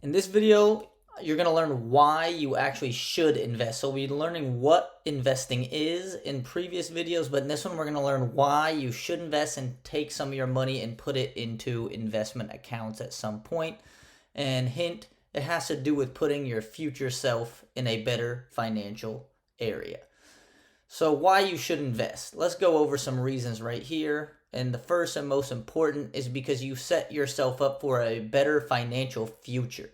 In this video, you're going to learn why you actually should invest. So we'll be learning what investing is in previous videos, but in this one, we're going to learn why you should invest and take some of your money and put it into investment accounts at some point. And hint, it has to do with putting your future self in a better financial area. So why you should invest. Let's go over some reasons right here. And the first and most important is because you set yourself up for a better financial future.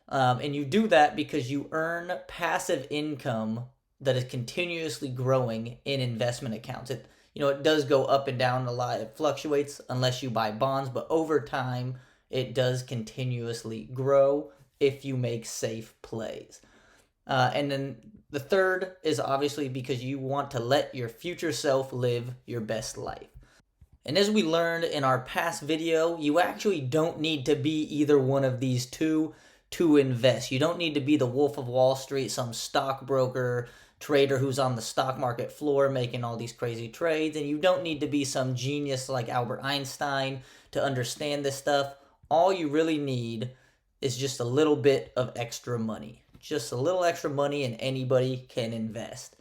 And you do that because you earn passive income that is continuously growing in investment accounts. It does go up and down a lot. It fluctuates unless you buy bonds, but over time, it does continuously grow if you make safe plays. And then the third is obviously because you want to let your future self live your best life. And as we learned in our past video, you actually don't need to be either one of these two to invest. You don't need to be the Wolf of Wall Street, some stockbroker trader who's on the stock market floor making all these crazy trades. And you don't need to be some genius like Albert Einstein to understand this stuff. All you really need is just a little bit of extra money. Just a little extra money and anybody can invest.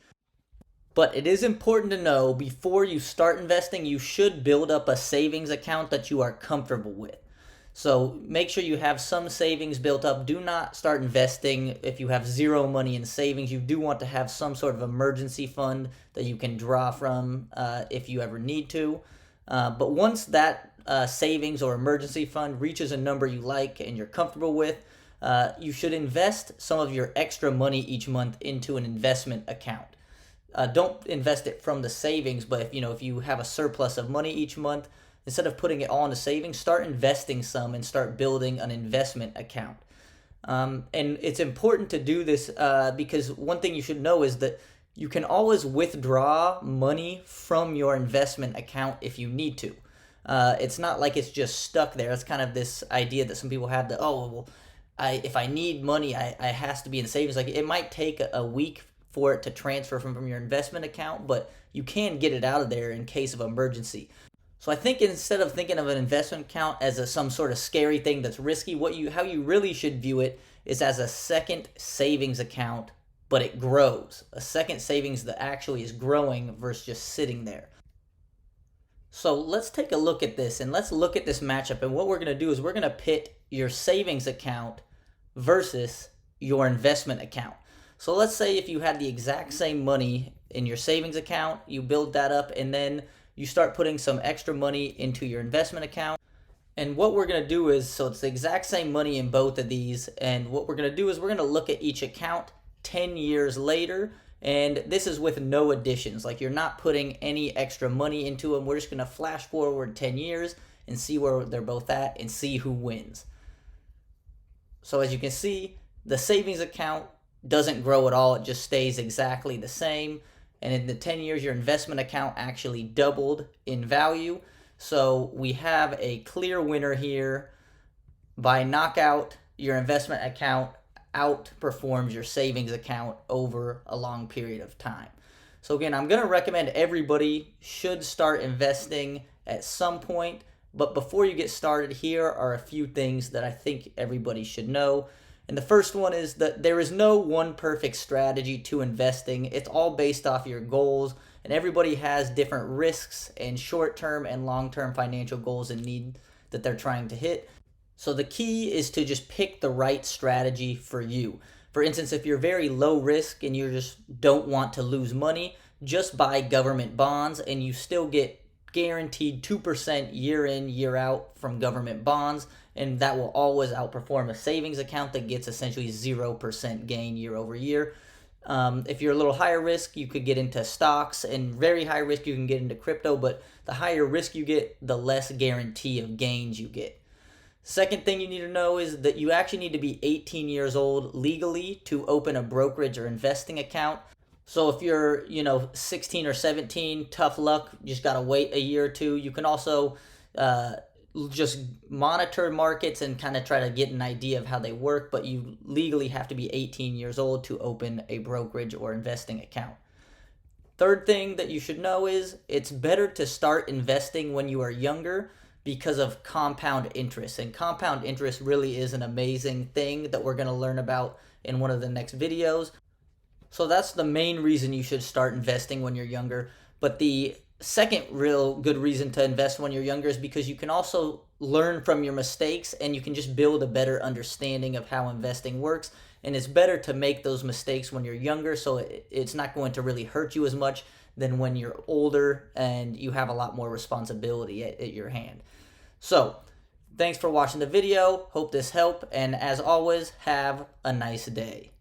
But it is important to know before you start investing, you should build up a savings account that you are comfortable with. So make sure you have some savings built up. Do not start investing if you have zero money in savings. You do want to have some sort of emergency fund that you can draw from if you ever need to. But once that savings or emergency fund reaches a number you like and you're comfortable with, you should invest some of your extra money each month into an investment account. Don't invest it from the savings, but if you have a surplus of money each month, instead of putting it all into savings, start investing some and start building an investment account. And it's important to do this because one thing you should know is that you can always withdraw money from your investment account if you need to. It's not like it's just stuck there. It's kind of this idea that some people have that, if I need money, I has to be in savings. Like it might take a week for it to transfer from your investment account, but you can get it out of there in case of emergency. So I think instead of thinking of an investment account as some sort of scary thing that's risky, how you really should view it is as a second savings account, but it grows. A second savings that actually is growing versus just sitting there. So let's take a look at this and let's look at this matchup. And what we're going to do is we're going to pit your savings account versus your investment account. So let's say if you had the exact same money in your savings account, you build that up and then you start putting some extra money into your investment account. And what we're going to do is, so it's the exact same money in both of these. And what we're going to do is we're going to look at each account 10 years later. And this is with no additions. Like you're not putting any extra money into them. We're just going to flash forward 10 years and see where they're both at and see who wins. So as you can see, the savings account doesn't grow at all. It just stays exactly the same. And in the 10 years, your investment account actually doubled in value. So we have a clear winner here. By knockout, your investment account outperforms your savings account over a long period of time. So again, I'm going to recommend everybody should start investing at some point. But before you get started, here are a few things that I think everybody should know. And the first one is that there is no one perfect strategy to investing. It's all based off your goals, and everybody has different risks and short-term and long-term financial goals and need that they're trying to hit. So the key is to just pick the right strategy for you. For instance, if you're very low risk and you just don't want to lose money, just buy government bonds and you still get guaranteed 2% year in, year out from government bonds, and that will always outperform a savings account that gets essentially 0% gain year over year. If you're a little higher risk, you could get into stocks, and very high risk, you can get into crypto, but the higher risk you get, the less guarantee of gains you get. Second thing you need to know is that you actually need to be 18 years old legally to open a brokerage or investing account. So if you're, 16 or 17, tough luck, you just got to wait a year or two. You can also just monitor markets and kind of try to get an idea of how they work, but you legally have to be 18 years old to open a brokerage or investing account. Third thing that you should know is it's better to start investing when you are younger because of compound interest. And compound interest really is an amazing thing that we're going to learn about in one of the next videos. So that's the main reason you should start investing when you're younger. But the second real good reason to invest when you're younger is because you can also learn from your mistakes and you can just build a better understanding of how investing works. And it's better to make those mistakes when you're younger, so it's not going to really hurt you as much than when you're older and you have a lot more responsibility at your hand. So thanks for watching the video. Hope this helped. And as always, have a nice day.